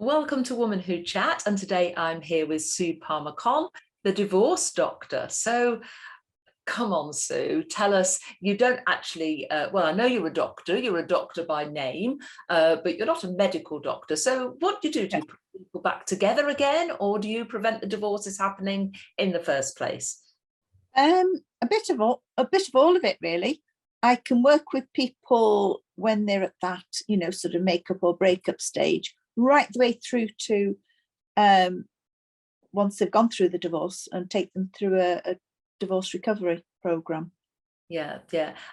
Welcome to Woman Who Chat, and today I'm here with Sue Palmer-Conn, the divorce doctor. So come on, Sue, tell us, you don't actually, well, I know you're a doctor by name, but you're not a medical doctor. So what do? Do you put people back together again, or do you prevent the divorces happening in the first place? A bit of all of it, really. I can work with people when they're at that, sort of makeup or breakup stage, right the way through to once they've gone through the divorce, and take them through a divorce recovery program. Yeah.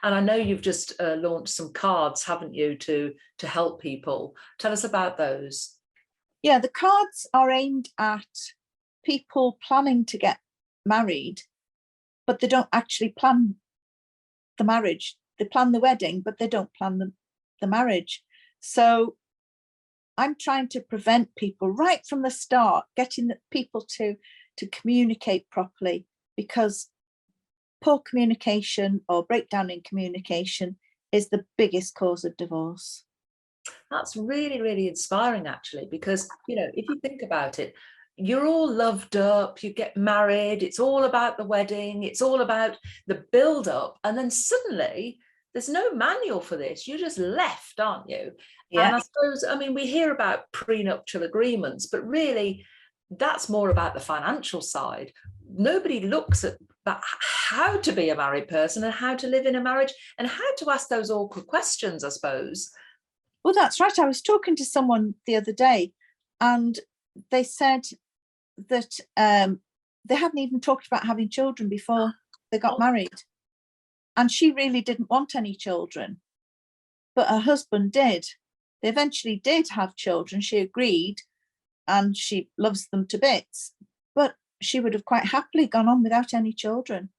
And I know you've just launched some cards, haven't you, to help people. Tell us about those. Yeah, the cards are aimed at people planning to get married, but they don't actually plan the marriage. They plan the wedding, but they don't plan the marriage. So I'm trying to prevent people right from the start, getting people to communicate properly, because poor communication or breakdown in communication is the biggest cause of divorce. That's really, really inspiring, actually, because, if you think about it, you're all loved up, you get married, it's all about the wedding, it's all about the build up. And then suddenly there's no manual for this. You're just left, aren't you? Yeah. And I suppose, we hear about prenuptial agreements, but really that's more about the financial side. Nobody looks at how to be a married person and how to live in a marriage and how to ask those awkward questions, I suppose. Well, that's right. I was talking to someone the other day, and they said that they hadn't even talked about having children before they got married. And she really didn't want any children, but her husband did. They eventually did have children. She agreed, and she loves them to bits. But she would have quite happily gone on without any children,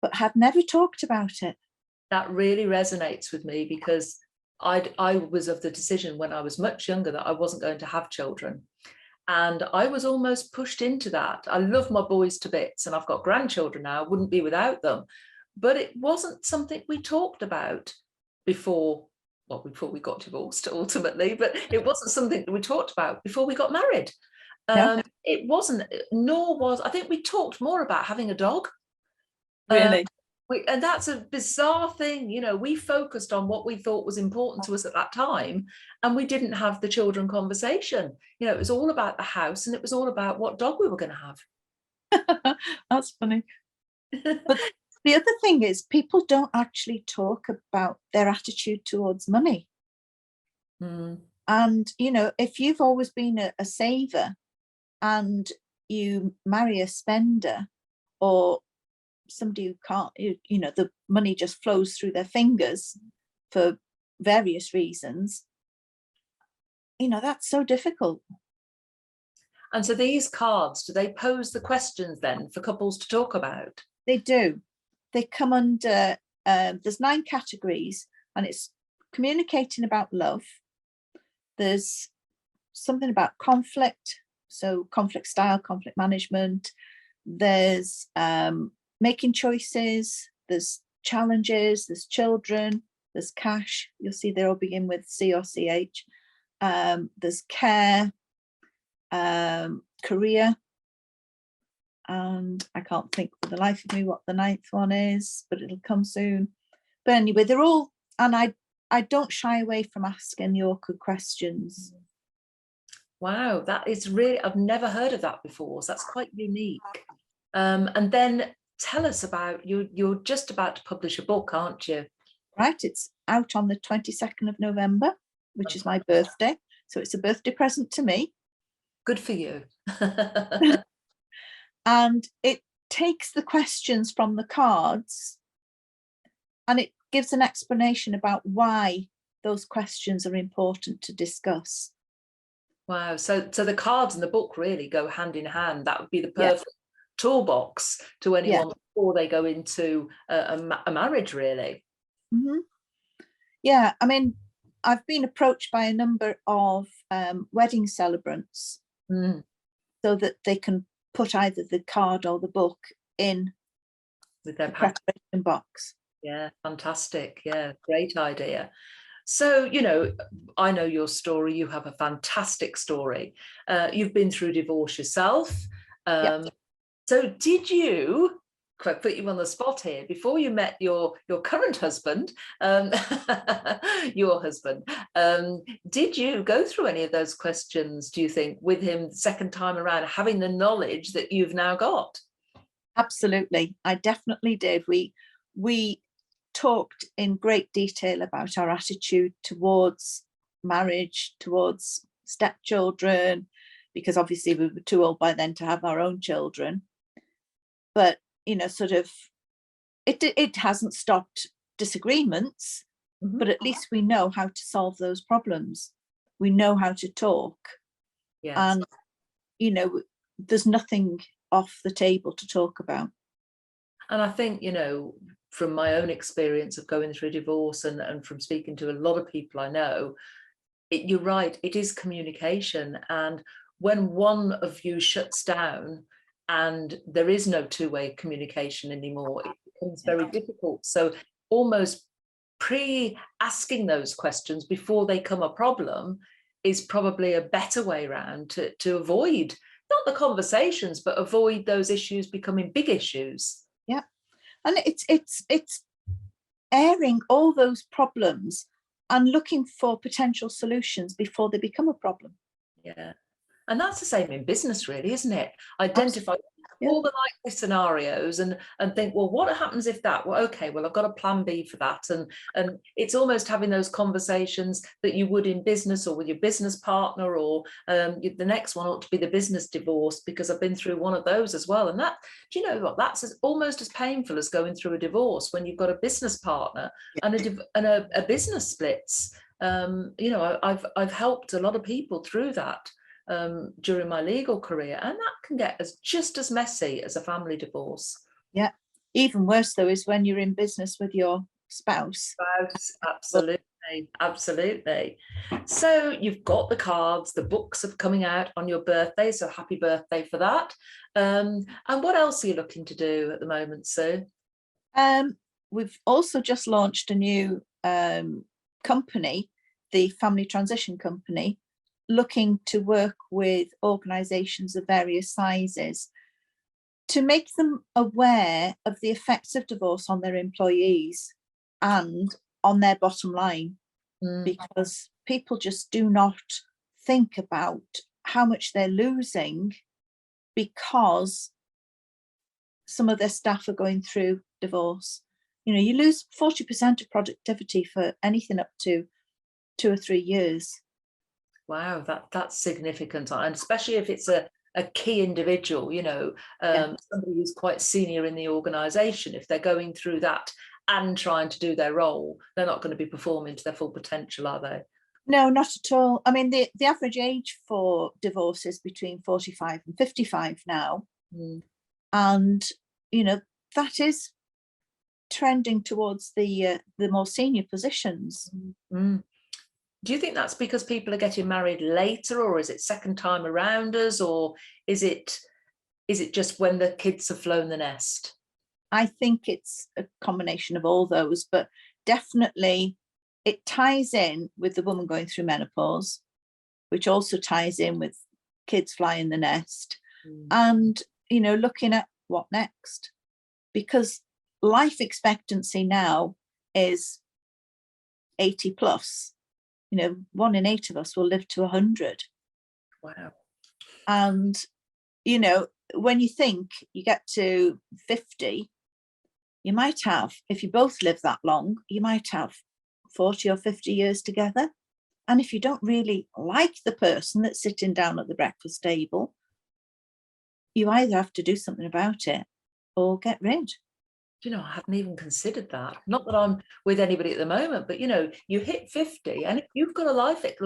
but had never talked about it. That really resonates with me, because I was of the decision when I was much younger that I wasn't going to have children. And I was almost pushed into that. I love my boys to bits, and I've got grandchildren now. I wouldn't be without them. But it wasn't something we talked about before we got divorced, ultimately. But it wasn't something that we talked about before we got married. It wasn't, nor was, I think we talked more about having a dog. Really? And that's a bizarre thing. We focused on what we thought was important to us at that time, and we didn't have the children conversation. It was all about the house, and it was all about what dog we were going to have. That's funny. But the other thing is, people don't actually talk about their attitude towards money. And, if you've always been a saver and you marry a spender, or somebody who can't, the money just flows through their fingers for various reasons, that's so difficult. And so these cards, do they pose the questions then for couples to talk about? They do. They come under, there's 9 categories, and it's communicating about love. There's something about conflict, so conflict style, conflict management. There's making choices, there's challenges, there's children, there's cash. You'll see they all begin with C or CH. There's care, career, and I can't think for the life of me what the 9th one is, but it'll come soon. But anyway, they're all, and I don't shy away from asking the awkward questions. Wow, that is really, I've never heard of that before, so that's quite unique. And then tell us about, you're just about to publish a book, aren't you? Right, it's out on the 22nd of November, which is my birthday. So it's a birthday present to me. Good for you. And it takes the questions from the cards, and it gives an explanation about why those questions are important to discuss. Wow. So the cards and the book really go hand in hand. That would be the perfect toolbox to anyone before they go into a marriage, really. Mm-hmm. Yeah, I've been approached by a number of wedding celebrants so that they can put either the card or the book in with their preparation box. Yeah, fantastic. Yeah, great idea. So, I know your story. You have a fantastic story. You've been through divorce yourself. Yep. So did you, quite put you on the spot here, before you met your current husband, your husband, did you go through any of those questions, do you think, with him the second time around, having the knowledge that you've now got? Absolutely. I definitely did. We talked in great detail about our attitude towards marriage, towards stepchildren, because obviously we were too old by then to have our own children. But, sort of, it hasn't stopped disagreements, but at least we know how to solve those problems. We know how to talk. Yes. And, there's nothing off the table to talk about. And I think, from my own experience of going through a divorce and from speaking to a lot of people I know, you're right, it is communication. And when one of you shuts down and there is no two-way communication anymore, it becomes very difficult. So almost asking those questions before they come a problem is probably a better way around to avoid, not the conversations, but avoid those issues becoming big issues. Yeah. And it's airing all those problems and looking for potential solutions before they become a problem. Yeah. And that's the same in business, really, isn't it? Identify all the likely scenarios and think, well, what happens if that? Well, okay, well, I've got a plan B for that. And it's almost having those conversations that you would in business or with your business partner, or the next one ought to be the business divorce, because I've been through one of those as well. And that, do you know what? That's almost as painful as going through a divorce when you've got a business partner and a business splits. I've helped a lot of people through that during my legal career, and that can get just as messy as a family divorce. Yeah. Even worse though is when you're in business with your spouse. Absolutely. So you've got the cards, the books are coming out on your birthday, so happy birthday for that. And what else are you looking to do at the moment, Sue? We've also just launched a new company, the Family Transition Company, looking to work with organisations of various sizes to make them aware of the effects of divorce on their employees and on their bottom line, because people just do not think about how much they're losing because some of their staff are going through divorce. You lose 40% of productivity for anything up to 2 or 3 years. Wow, that's significant, and especially if it's a key individual, somebody who's quite senior in the organisation. If they're going through that and trying to do their role, they're not going to be performing to their full potential, are they? No, not at all. I mean, the average age for divorce is between 45 and 55 now. And, that is trending towards the more senior positions. Do you think that's because people are getting married later, or is it second time arounders, or is it just when the kids have flown the nest? I think it's a combination of all those, but definitely it ties in with the woman going through menopause, which also ties in with kids flying the nest, and looking at what next, because life expectancy now is 80 plus. 1 in 8 of us will live to 100. Wow. And when you think you get to 50, you might have, if you both live that long, you might have 40 or 50 years together. And if you don't really like the person that's sitting down at the breakfast table, you either have to do something about it or get rid. I hadn't even considered that. Not that I'm with anybody at the moment, but you hit 50 and you've got a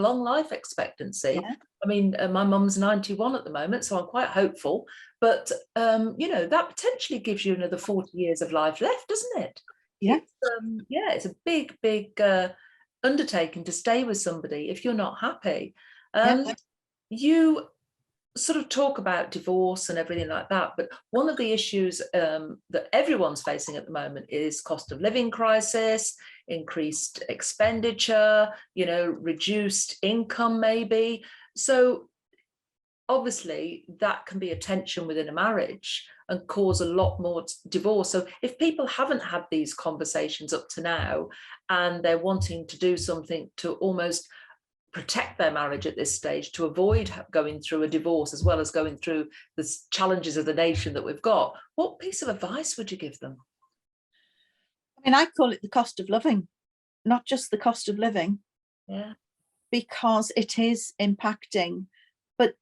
long life expectancy. Yeah. I mean, my mum's 91 at the moment, so I'm quite hopeful. But that potentially gives you another 40 years of life left, doesn't it? Yeah. It's a big undertaking to stay with somebody if you're not happy. You sort of talk about divorce and everything like that, but one of the issues that everyone's facing at the moment is cost of living crisis, increased expenditure, reduced income maybe. So obviously that can be a tension within a marriage and cause a lot more divorce. So if people haven't had these conversations up to now and they're wanting to do something to almost protect their marriage at this stage, to avoid going through a divorce as well as going through the challenges of the nation that we've got, what piece of advice would you give them? I mean, I call it the cost of loving, not just the cost of living. Yeah. Because it is impacting. But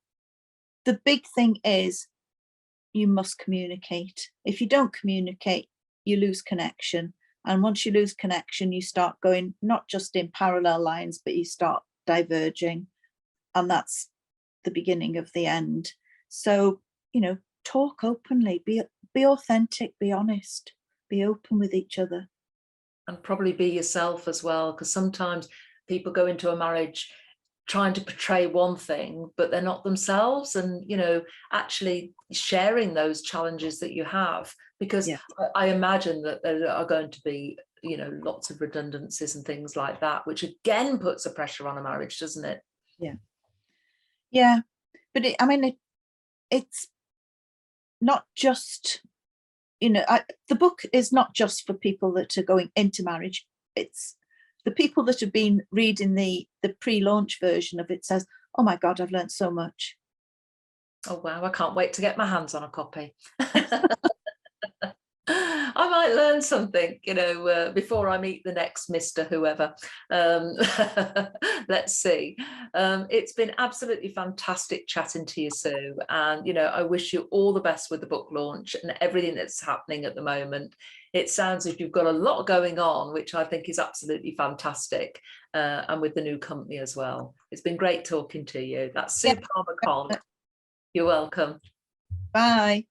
the big thing is you must communicate. If you don't communicate, you lose connection. And once you lose connection, you start going not just in parallel lines, but you start diverging. And that's the beginning of the end. So, talk openly, be authentic, be honest, be open with each other. And probably be yourself as well, because sometimes people go into a marriage trying to portray one thing, but they're not themselves. And, actually sharing those challenges that you have, because Yeah. I imagine that there are going to be, lots of redundancies and things like that, which again puts a pressure on a marriage, doesn't it? Yeah. Yeah. But it's not just, the book is not just for people that are going into marriage. It's the people that have been reading the pre-launch version of it says, oh my God, I've learned so much. Oh, wow. I can't wait to get my hands on a copy. I might learn something, before I meet the next Mr. Whoever. Let's see. It's been absolutely fantastic chatting to you, Sue. And, I wish you all the best with the book launch and everything that's happening at the moment. It sounds as if you've got a lot going on, which I think is absolutely fantastic. And with the new company as well. It's been great talking to you. That's Sue Palmer-Conn. You're welcome. Bye.